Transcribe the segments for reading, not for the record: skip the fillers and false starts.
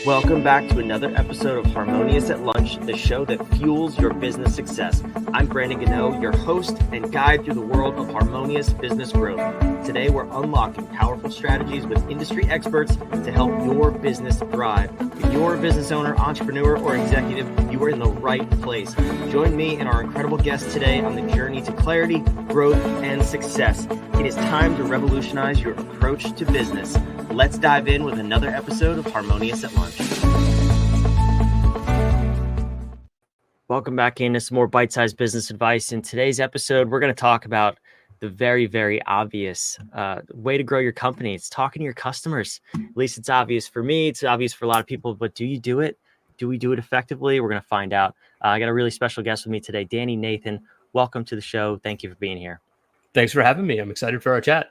Welcome back to another episode of Harmonious at Lunch, the show that fuels your business success. I'm Brandon Gano, your host and guide through the world of harmonious business growth. Today, we're unlocking powerful strategies with industry experts to help your business thrive. If you're a business owner, entrepreneur, or executive, you are in the right place. Join me and our incredible guests today on the journey to clarity, growth, and success. It is time to revolutionize your approach to business. Let's dive in with another episode of Harmonious at Lunch. Welcome back into some more bite-sized business advice. In today's episode, we're going to talk about the very, very obvious way to grow your company. It's talking to your customers. At least it's obvious for me. It's obvious for a lot of people, but do you do it? Do we do it effectively? We're going to find out. I got a really special guest with me today, Danny Nathan. Welcome to the show. Thank you for being here. Thanks for having me. I'm excited for our chat.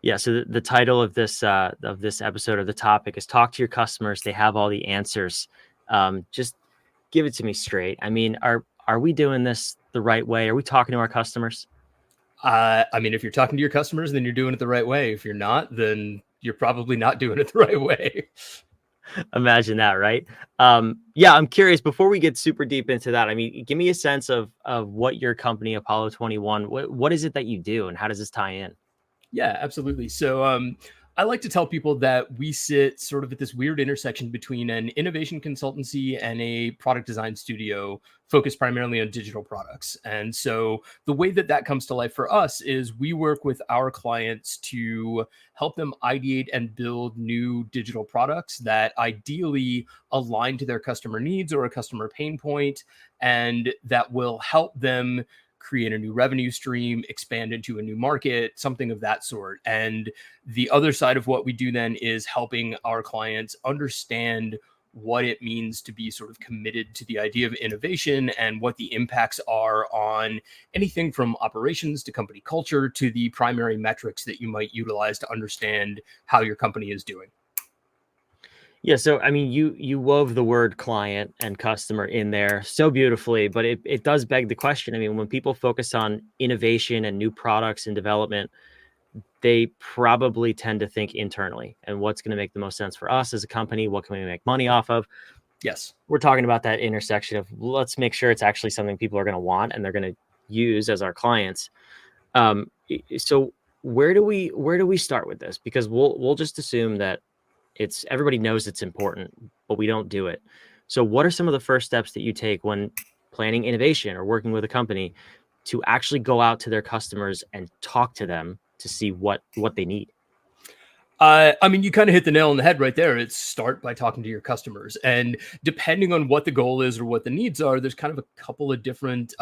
Yeah, so the title of this episode, or the topic, is Talk to Your Customers. They have all the answers. Just give it to me straight. I mean, are we doing this the right way? Are we talking to our customers? I mean, if you're talking to your customers, then you're doing it the right way. If you're not, then you're probably not doing it the right way. Imagine that, right? Yeah, I'm curious, before we get super deep into that, I mean, give me a sense of what your company, Apollo 21, what is it that you do, and how does this tie in? Yeah, absolutely. So I like to tell people that we sit sort of at this weird intersection between an innovation consultancy and a product design studio focused primarily on digital products. And so the way that that comes to life for us is we work with our clients to help them ideate and build new digital products that ideally align to their customer needs or a customer pain point, and that will help them create a new revenue stream, expand into a new market, something of that sort. And the other side of what we do then is helping our clients understand what it means to be sort of committed to the idea of innovation and what the impacts are on anything from operations to company culture to the primary metrics that you might utilize to understand how your company is doing. Yeah, so I mean, you wove the word client and customer in there so beautifully, but it does beg the question. I mean, when people focus on innovation and new products and development, they probably tend to think internally and what's going to make the most sense for us as a company. What can we make money off of? Yes. We're talking about that intersection of let's make sure it's actually something people are going to want and they're going to use as our clients. So where do we start with this? Because we'll just assume that everybody knows it's important, but we don't do it. So what are some of the first steps that you take when planning innovation or working with a company to actually go out to their customers and talk to them to see what they need? I mean, you kind of hit the nail on the head right there. It's start by talking to your customers. And depending on what the goal is or what the needs are, there's kind of a couple of different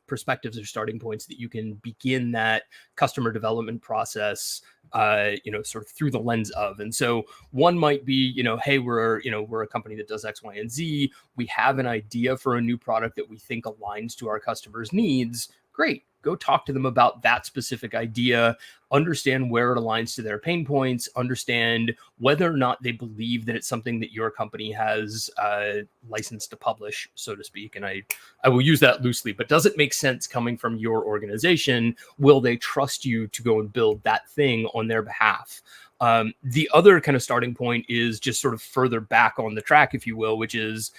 perspectives or starting points that you can begin that customer development process, sort of through the lens of. And so one might be, hey, we're a company that does X, Y, and Z. We have an idea for a new product that we think aligns to our customers' needs. Great. Go talk to them about that specific idea, understand where it aligns to their pain points, understand whether or not they believe that it's something that your company has licensed to publish, so to speak. And I will use that loosely, but does it make sense coming from your organization? Will they trust you to go and build that thing on their behalf? The other kind of starting point is just sort of further back on the track, if you will, which is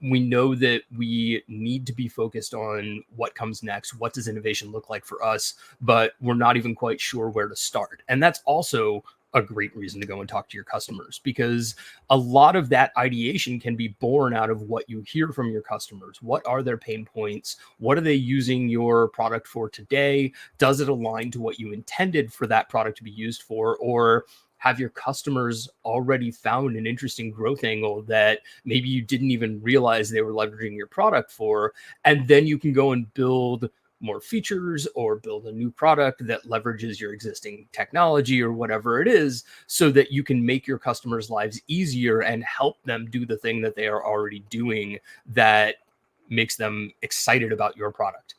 we know that we need to be focused on what comes next. What does innovation look like for us? But we're not even quite sure where to start. And that's also a great reason to go and talk to your customers, because a lot of that ideation can be born out of what you hear from your customers. What are their pain points? What are they using your product for today? Does it align to what you intended for that product to be used for? Or have your customers already found an interesting growth angle that maybe you didn't even realize they were leveraging your product for? And then you can go and build more features or build a new product that leverages your existing technology or whatever it is, so that you can make your customers' lives easier and help them do the thing that they are already doing that makes them excited about your product.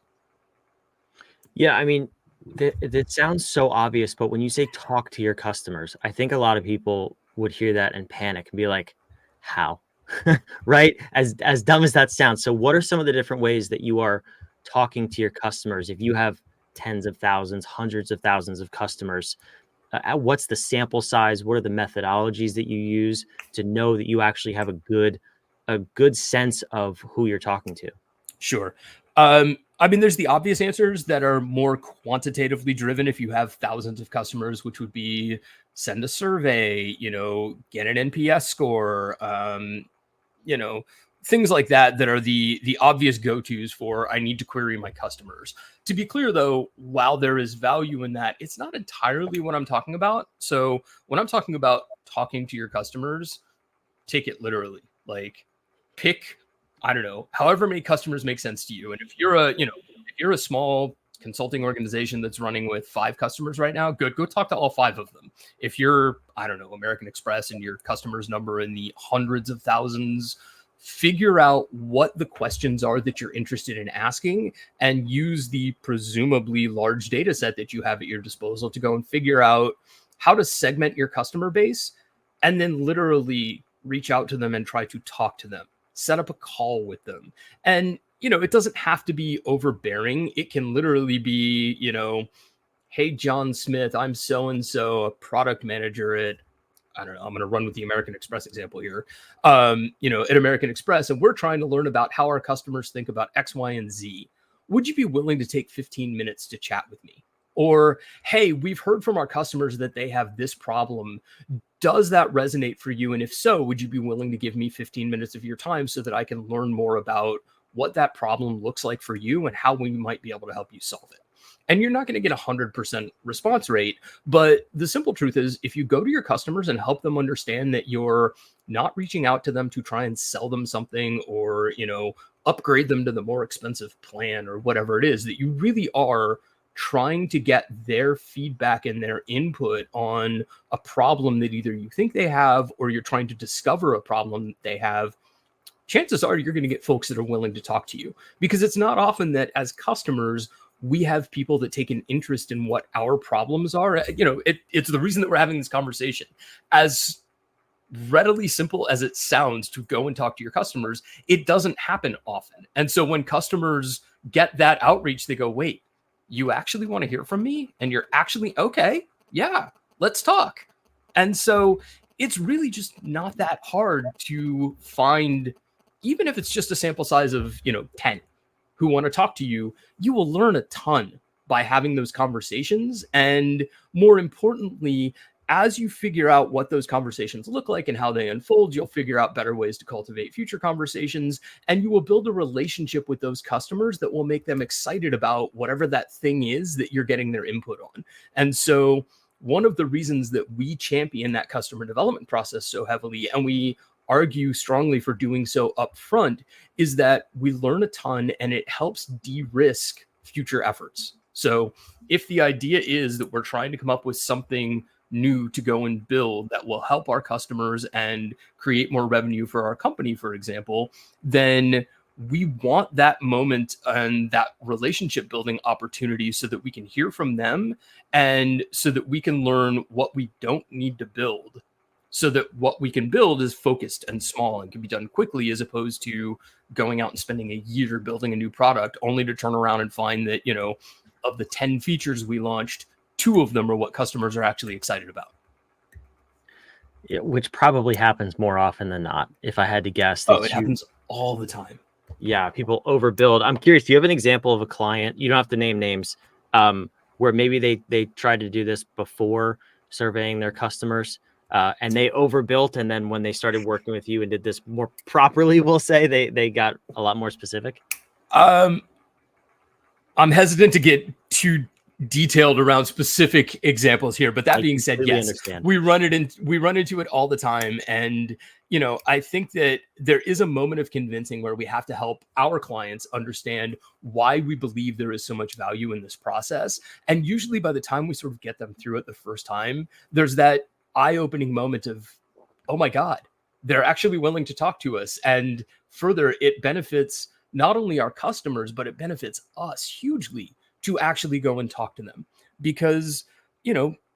Yeah, I mean, that sounds so obvious, but when you say talk to your customers, I think a lot of people would hear that and panic and be like, how? Right? As dumb as that sounds. So what are some of the different ways that you are talking to your customers? If you have tens of thousands, hundreds of thousands of customers, what's the sample size? What are the methodologies that you use to know that you actually have a good sense of who you're talking to? Sure. I mean, there's the obvious answers that are more quantitatively driven. If you have thousands of customers, which would be send a survey, get an NPS score, things like that are the obvious go-tos for I need to query my customers. To be clear, though, while there is value in that, it's not entirely what I'm talking about. So when I'm talking about talking to your customers, take it literally. Like, pick, I don't know, however many customers make sense to you. And if you're a small consulting organization that's running with 5 customers right now, good, go talk to all 5 of them. If you're, I don't know, American Express and your customers number in the hundreds of thousands, figure out what the questions are that you're interested in asking and use the presumably large data set that you have at your disposal to go and figure out how to segment your customer base, and then literally reach out to them and try to talk to them, set up a call with them. And, it doesn't have to be overbearing. It can literally be, hey, John Smith, I'm so-and-so, a product manager at, I don't know, I'm going to run with the American Express example here, at American Express, and we're trying to learn about how our customers think about X, Y, and Z. Would you be willing to take 15 minutes to chat with me? Or, hey, we've heard from our customers that they have this problem. Does that resonate for you? And if so, would you be willing to give me 15 minutes of your time so that I can learn more about what that problem looks like for you and how we might be able to help you solve it? And you're not going to get 100% response rate, but the simple truth is if you go to your customers and help them understand that you're not reaching out to them to try and sell them something or, upgrade them to the more expensive plan or whatever it is, that you really are trying to get their feedback and their input on a problem that either you think they have or you're trying to discover a problem they have, chances are you're going to get folks that are willing to talk to you, because it's not often that as customers, we have people that take an interest in what our problems are. It's the reason that we're having this conversation. As readily simple as it sounds to go and talk to your customers, it doesn't happen often. And so when customers get that outreach, they go, wait, you actually want to hear from me? And you're actually, okay, yeah, let's talk. And so it's really just not that hard to find, even if it's just a sample size of, 10 who want to talk to you, you will learn a ton by having those conversations. And more importantly, as you figure out what those conversations look like and how they unfold, you'll figure out better ways to cultivate future conversations, and you will build a relationship with those customers that will make them excited about whatever that thing is that you're getting their input on. And so one of the reasons that we champion that customer development process so heavily, and we argue strongly for doing so up front, is that we learn a ton and it helps de-risk future efforts. So if the idea is that we're trying to come up with something new to go and build that will help our customers and create more revenue for our company, for example, then we want that moment and that relationship building opportunity so that we can hear from them and so that we can learn what we don't need to build, so that what we can build is focused and small and can be done quickly, as opposed to going out and spending a year building a new product only to turn around and find that, of the 10 features we launched, 2 of them are what customers are actually excited about. Yeah, which probably happens more often than not, if I had to guess. It happens all the time. Yeah, people overbuild. I'm curious, do you have an example of a client, you don't have to name names, where maybe they tried to do this before surveying their customers, and they overbuilt, and then when they started working with you and did this more properly, we'll say, they got a lot more specific? I'm hesitant to get too detailed around specific examples here, but that being said, yes, we run into it all the time. And, I think that there is a moment of convincing where we have to help our clients understand why we believe there is so much value in this process. And usually by the time we sort of get them through it the first time, there's that eye-opening moment of, oh my God, they're actually willing to talk to us. And further, it benefits not only our customers, but it benefits us hugely to actually go and talk to them. Because,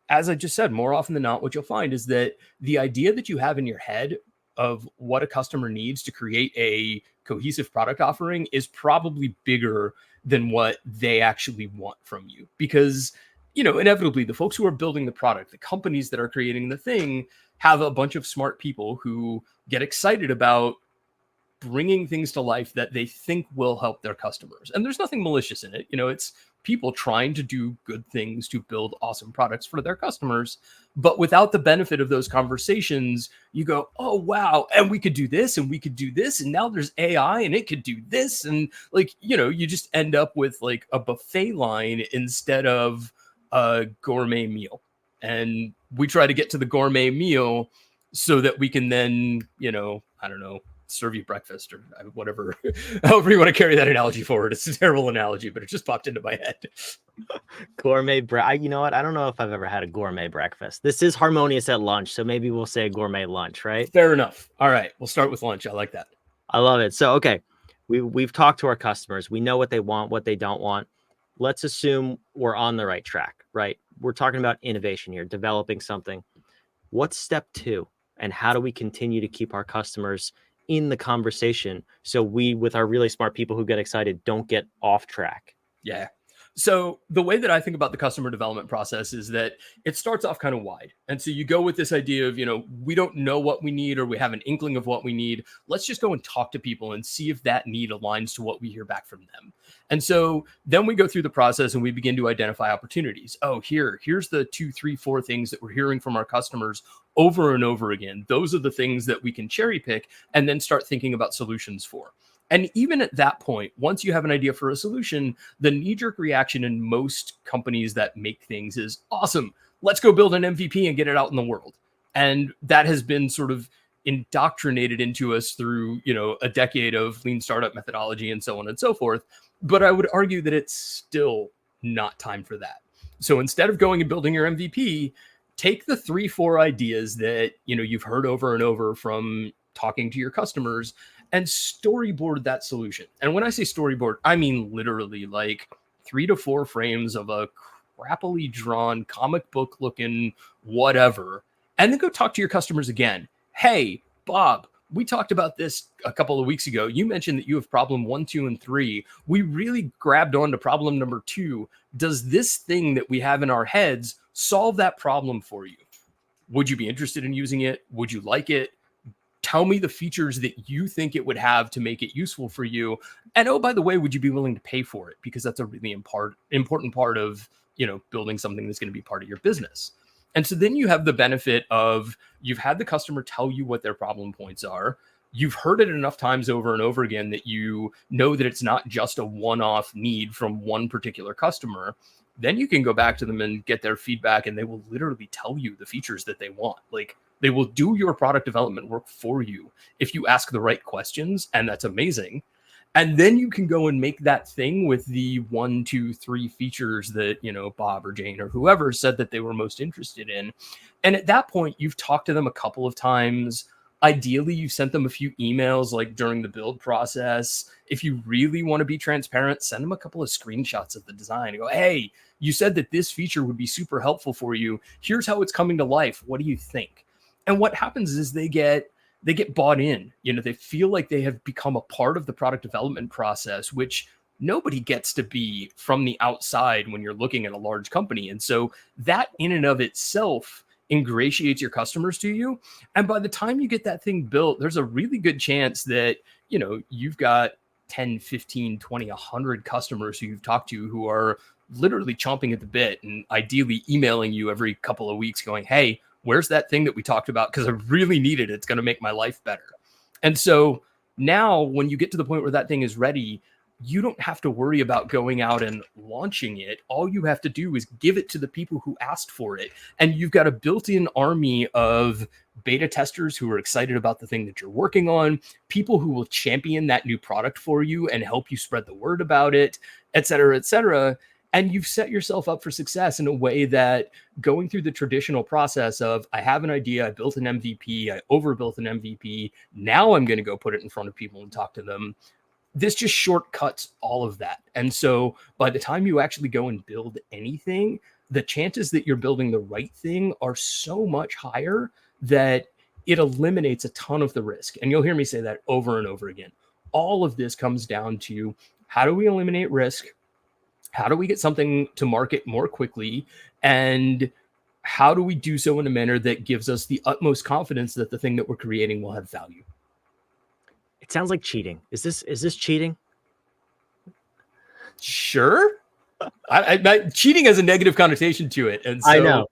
as I just said, more often than not, what you'll find is that the idea that you have in your head of what a customer needs to create a cohesive product offering is probably bigger than what they actually want from you. Because, inevitably the folks who are building the product, the companies that are creating the thing, have a bunch of smart people who get excited about bringing things to life that they think will help their customers. And there's nothing malicious in it. It's people trying to do good things to build awesome products for their customers. But without the benefit of those conversations, you go, oh, wow. And we could do this and we could do this. And now there's AI and it could do this. And you just end up with like a buffet line instead of a gourmet meal. And we try to get to the gourmet meal so that we can then, I don't know, serve you breakfast or whatever, however you want to carry that analogy forward. It's a terrible analogy, but it just popped into my head. Gourmet you know what? I don't know if I've ever had a gourmet breakfast. This is Harmonious at Lunch, so maybe we'll say gourmet lunch, right? Fair enough. All right, we'll start with lunch. I like that. I love it. So, okay, we've talked to our customers. We know what they want, what they don't want. Let's assume we're on the right track, right? We're talking about innovation here, developing something. What's step 2? And how do we continue to keep our customers in the conversation so we, with our really smart people who get excited, don't get off track? Yeah. So the way that I think about the customer development process is that it starts off kind of wide. And so you go with this idea of, we don't know what we need or we have an inkling of what we need. Let's just go and talk to people and see if that need aligns to what we hear back from them. And so then we go through the process and we begin to identify opportunities. Oh, here's the 2, 3, 4 things that we're hearing from our customers over and over again. Those are the things that we can cherry pick and then start thinking about solutions for. And even at that point, once you have an idea for a solution, the knee-jerk reaction in most companies that make things is awesome. Let's go build an MVP and get it out in the world. And that has been sort of indoctrinated into us through, a decade of lean startup methodology and so on and so forth. But I would argue that it's still not time for that. So instead of going and building your MVP, take the 3, 4 ideas that, you've heard over and over from talking to your customers and storyboard that solution. And when I say storyboard, I mean literally like 3 to 4 frames of a crappily drawn comic book looking whatever, and then go talk to your customers again. Hey, Bob, we talked about this a couple of weeks ago. You mentioned that you have problem 1, 2, and 3. We really grabbed on to problem number 2. Does this thing that we have in our heads solve that problem for you? Would you be interested in using it? Would you like it? Tell me the features that you think it would have to make it useful for you. And oh, by the way, would you be willing to pay for it? Because that's a really important part of, building something that's going to be part of your business. And so then you have the benefit of you've had the customer tell you what their problem points are. You've heard it enough times over and over again that you know that it's not just a one-off need from one particular customer. Then you can go back to them and get their feedback, and they will literally tell you the features that they want. Like, they will do your product development work for you if you ask the right questions, and that's amazing. And then you can go and make that thing with the 1, 2, 3 features that, Bob or Jane or whoever said that they were most interested in. And at that point, you've talked to them a couple of times. Ideally, you sent them a few emails like during the build process. If you really want to be transparent, send them a couple of screenshots of the design and go, hey, you said that this feature would be super helpful for you. Here's how it's coming to life. What do you think? And what happens is they get bought in. They feel like they have become a part of the product development process, which nobody gets to be from the outside when you're looking at a large company. And so that in and of itself ingratiates your customers to you. And by the time you get that thing built, there's a really good chance that, you've got 10, 15, 20, 100 customers who you've talked to who are literally chomping at the bit and ideally emailing you every couple of weeks going, hey, where's that thing that we talked about? Because I really need it. It's going to make my life better. And so now when you get to the point where that thing is ready, you don't have to worry about going out and launching it. All you have to do is give it to the people who asked for it. And you've got a built-in army of beta testers who are excited about the thing that you're working on, people who will champion that new product for you and help you spread the word about it, et cetera, et cetera. And you've set yourself up for success in a way that going through the traditional process of, I have an idea, I built an MVP, I overbuilt an MVP, now I'm going to go put it in front of people and talk to them. This just shortcuts all of that. And so by the time you actually go and build anything, the chances that you're building the right thing are so much higher that it eliminates a ton of the risk. And you'll hear me say that over and over again. All of this comes down to, how do we eliminate risk? How do we get something to market more quickly? And how do we do so in a manner that gives us the utmost confidence that the thing that we're creating will have value? It sounds like cheating. Is this cheating? Sure. Cheating has a negative connotation to it. And so, I know.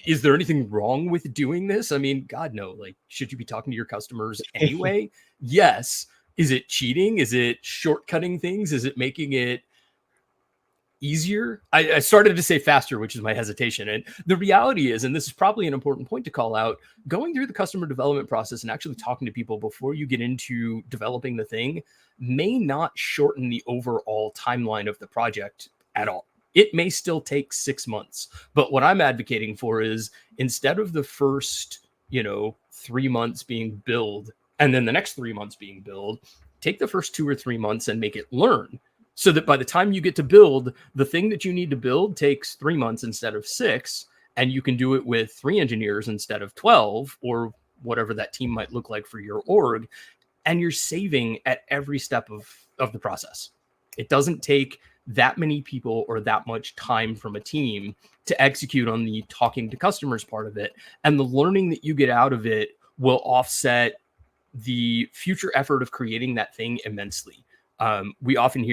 is there anything wrong with doing this? I mean, God, no. Like, should you be talking to your customers anyway? Yes. Is it cheating? Is it shortcutting things? Is it making it easier? I started to say faster, which is my hesitation. And the reality is, and this is probably an important point to call out, going through the customer development process and actually talking to people before you get into developing the thing may not shorten the overall timeline of the project at all. It may still take 6 months. But what I'm advocating for is, instead of the first, 3 months being build and then the next 3 months being build, take the first 2 or 3 months and make it learn, so that by the time you get to build, the thing that you need to build takes 3 months instead of 6, and you can do it with 3 engineers instead of 12, or whatever that team might look like for your org. And you're saving at every step of the process. It doesn't take that many people or that much time from a team to execute on the talking to customers part of it. And the learning that you get out of it will offset the future effort of creating that thing immensely. We often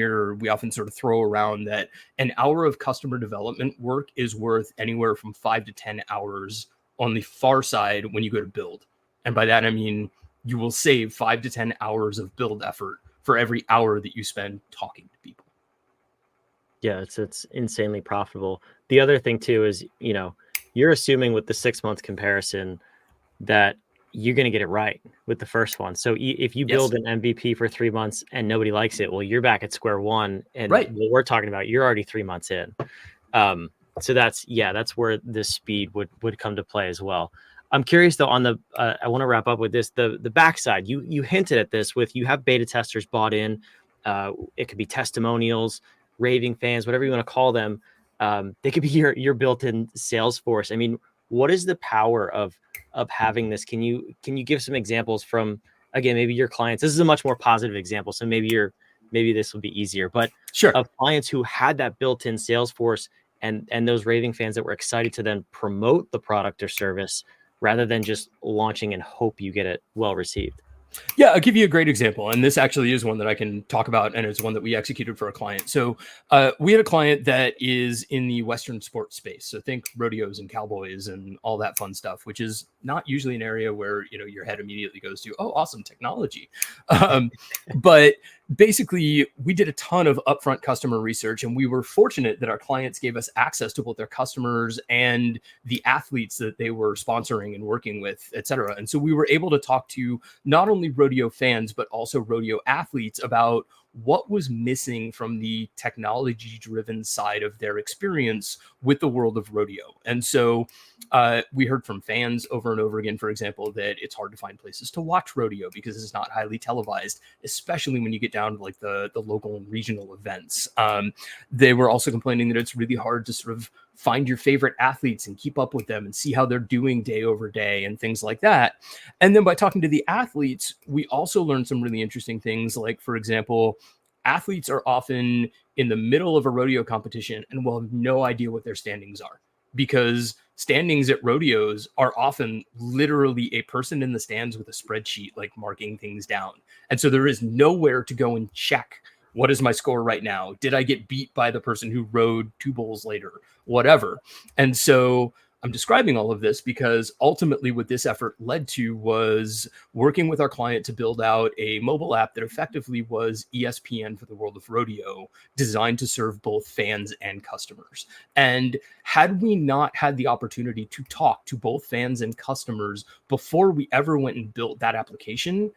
sort of throw around that an hour of customer development work is worth anywhere from 5 to 10 hours on the far side when you go to build. And by that, I mean, you will save 5 to 10 hours of build effort for every hour that you spend talking to people. Yeah, it's insanely profitable. The other thing too is, you're assuming with the 6 month comparison that you're going to get it right with the first one. So if you build an MVP for 3 months and nobody likes it, well, you're back at square one. And right. What we're talking about, you're already 3 months in. So that's where the speed would come to play as well. I'm curious though, on the, I want to wrap up with this, the backside, you hinted at this with, you have beta testers bought in. It could be testimonials, raving fans, whatever you want to call them. They could be your built-in sales force. I mean, what is the power of having this? Can you give some examples from, again, maybe your clients? This is a much more positive example, so maybe this will be easier. But sure, of clients who had that built-in sales force and those raving fans that were excited to then promote the product or service rather than just launching and hope you get it well received. Yeah, I'll give you a great example. And this actually is one that I can talk about, and it's one that we executed for a client. So we had a client that is in the Western sports space. So think rodeos and cowboys and all that fun stuff, which is not usually an area where, your head immediately goes to, oh, awesome technology. But basically, we did a ton of upfront customer research, and we were fortunate that our clients gave us access to both their customers and the athletes that they were sponsoring and working with, et cetera. And so we were able to talk to not only rodeo fans, but also rodeo athletes about what was missing from the technology-driven side of their experience with the world of rodeo. And so we heard from fans over and over again, for example, that it's hard to find places to watch rodeo because it's not highly televised, especially when you get down to like the local and regional events. They were also complaining that it's really hard to sort of find your favorite athletes and keep up with them and see how they're doing day over day and things like that. And then by talking to the athletes, we also learned some really interesting things. Like, for example, athletes are often in the middle of a rodeo competition and will have no idea what their standings are, because standings at rodeos are often literally a person in the stands with a spreadsheet, like marking things down. And so there is nowhere to go and check, what is my score right now? Did I get beat by the person who rode 2 bulls later? Whatever. And so I'm describing all of this because ultimately what this effort led to was working with our client to build out a mobile app that effectively was ESPN for the world of rodeo, designed to serve both fans and customers. And had we not had the opportunity to talk to both fans and customers before we ever went and built that application,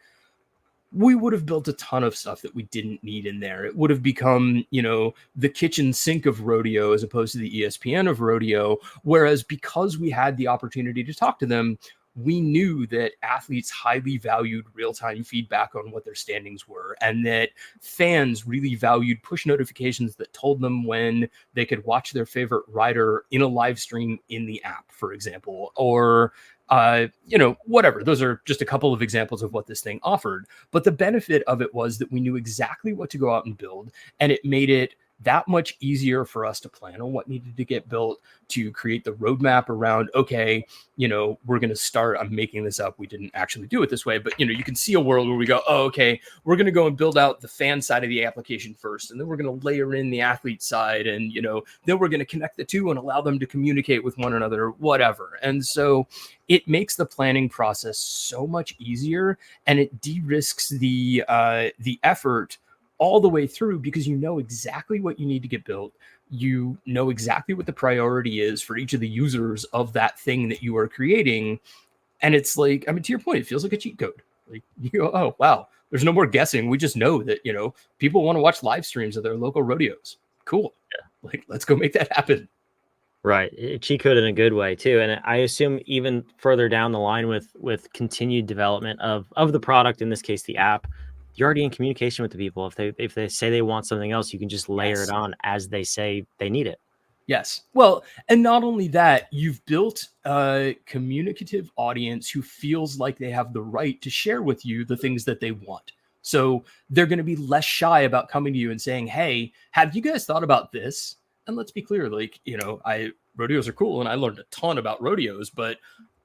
we would have built a ton of stuff that we didn't need in there. It would have become, the kitchen sink of rodeo as opposed to the ESPN of rodeo. Whereas because we had the opportunity to talk to them, we knew that athletes highly valued real-time feedback on what their standings were, and that fans really valued push notifications that told them when they could watch their favorite rider in a live stream in the app, for example, or whatever. Those are just a couple of examples of what this thing offered. But the benefit of it was that we knew exactly what to go out and build, and it made it that much easier for us to plan on what needed to get built, to create the roadmap around, okay, we're going to start, I'm making this up, we didn't actually do it this way, but you can see a world where we go, oh, okay, we're going to go and build out the fan side of the application first, and then we're going to layer in the athlete side, and then we're going to connect the two and allow them to communicate with one another, whatever. And so it makes the planning process so much easier, and it de-risks the effort all the way through, because you know exactly what you need to get built. You know exactly what the priority is for each of the users of that thing that you are creating. And it's like, to your point, it feels like a cheat code. Like, you go, oh, wow, there's no more guessing. We just know that, people want to watch live streams of their local rodeos. Cool. Yeah. Like, let's go make that happen. Right. Cheat code in a good way too. And I assume even further down the line with continued development of the product, in this case, the app, you're already in communication with the people. If they say they want something else, you can just layer it on as they say they need it. Yes. Well, and not only that, you've built a communicative audience who feels like they have the right to share with you the things that they want. So they're going to be less shy about coming to you and saying, hey, have you guys thought about this? And let's be clear, like, rodeos are cool, and I learned a ton about rodeos, but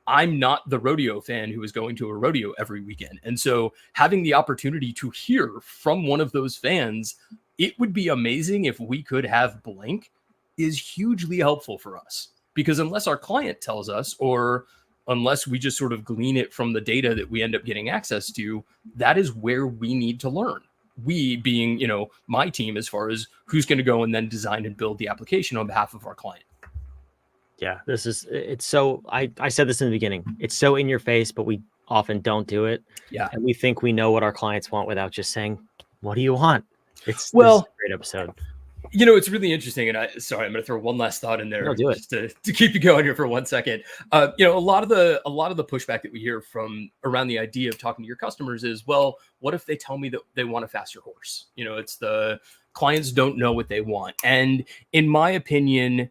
I'm not the rodeo fan who is going to a rodeo every weekend. And so having the opportunity to hear from one of those fans, it would be amazing if we could have blank, is hugely helpful for us. Because unless our client tells us, or unless we just sort of glean it from the data that we end up getting access to, that is where we need to learn. We being, my team, as far as who's going to go and then design and build the application on behalf of our client. Yeah, it's so, I said this in the beginning, it's so in your face, but we often don't do it. Yeah. And we think we know what our clients want without just saying, what do you want? This is a great episode. It's really interesting. And I'm going to throw one last thought in there. No, do it. Just to keep you going here for 1 second. A lot of the pushback that we hear from around the idea of talking to your customers is, well, what if they tell me that they want a faster horse? It's the clients don't know what they want. And in my opinion,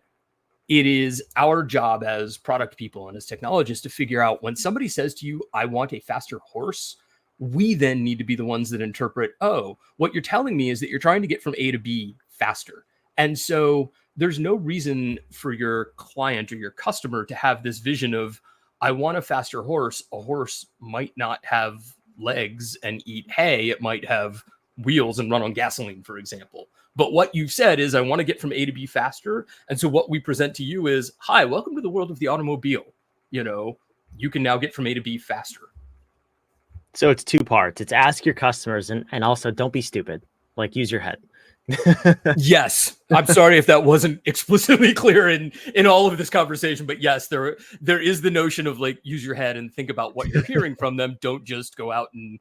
it is our job as product people and as technologists to figure out, when somebody says to you, I want a faster horse, we then need to be the ones that interpret, oh, what you're telling me is that you're trying to get from A to B faster. And so there's no reason for your client or your customer to have this vision of, I want a faster horse. A horse might not have legs and eat hay. It might have wheels and run on gasoline, for example. But what you've said is, I want to get from A to B faster. And so what we present to you is, hi, welcome to the world of the automobile. You can now get from A to B faster. So it's two parts. It's ask your customers, and also don't be stupid. Like, use your head. Yes. I'm sorry if that wasn't explicitly clear in all of this conversation, but yes, there is the notion of, like, use your head and think about what you're hearing from them. Don't just go out and,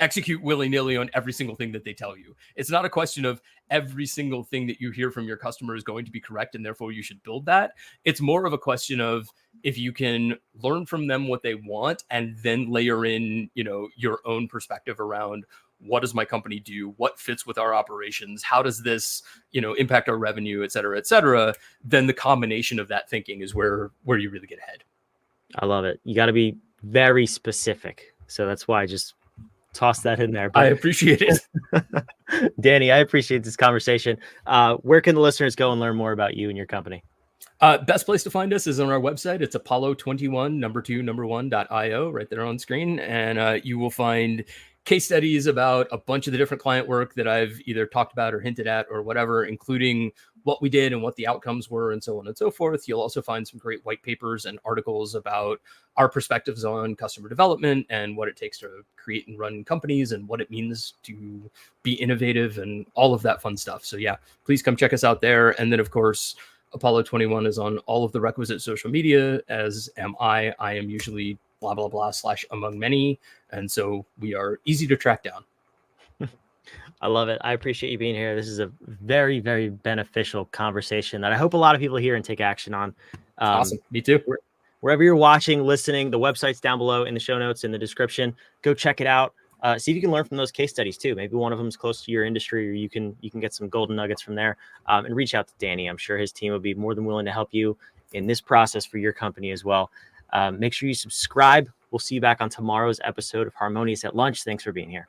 execute willy-nilly on every single thing that they tell you. It's not a question of every single thing that you hear from your customer is going to be correct, and therefore you should build that. It's more of a question of, if you can learn from them what they want and then layer in, your own perspective around, what does my company do? What fits with our operations? How does this, impact our revenue, et cetera, then the combination of that thinking is where you really get ahead. I love it. You got to be very specific. So that's why I just toss that in there. But I appreciate it. Danny, I appreciate this conversation. Where can the listeners go and learn more about you and your company? Best place to find us is on our website. It's apollo21 right there on screen. And you will find case studies about a bunch of the different client work that I've either talked about or hinted at or whatever, including what we did and what the outcomes were and so on and so forth. You'll also find some great white papers and articles about our perspectives on customer development and what it takes to create and run companies and what it means to be innovative and all of that fun stuff. So yeah, please come check us out there. And then of course, Apollo 21 is on all of the requisite social media, as am I. I am usually blah, blah, blah / among many. And so we are easy to track down. I love it. I appreciate you being here. This is a very, very beneficial conversation that I hope a lot of people hear and take action on. Awesome. Me too. Wherever you're watching, listening, the website's down below in the show notes, in the description. Go check it out. See if you can learn from those case studies too. Maybe one of them is close to your industry, or you can get some golden nuggets from there. And reach out to Danny. I'm sure his team will be more than willing to help you in this process for your company as well. Make sure you subscribe. We'll see you back on tomorrow's episode of Harmonious at Lunch. Thanks for being here.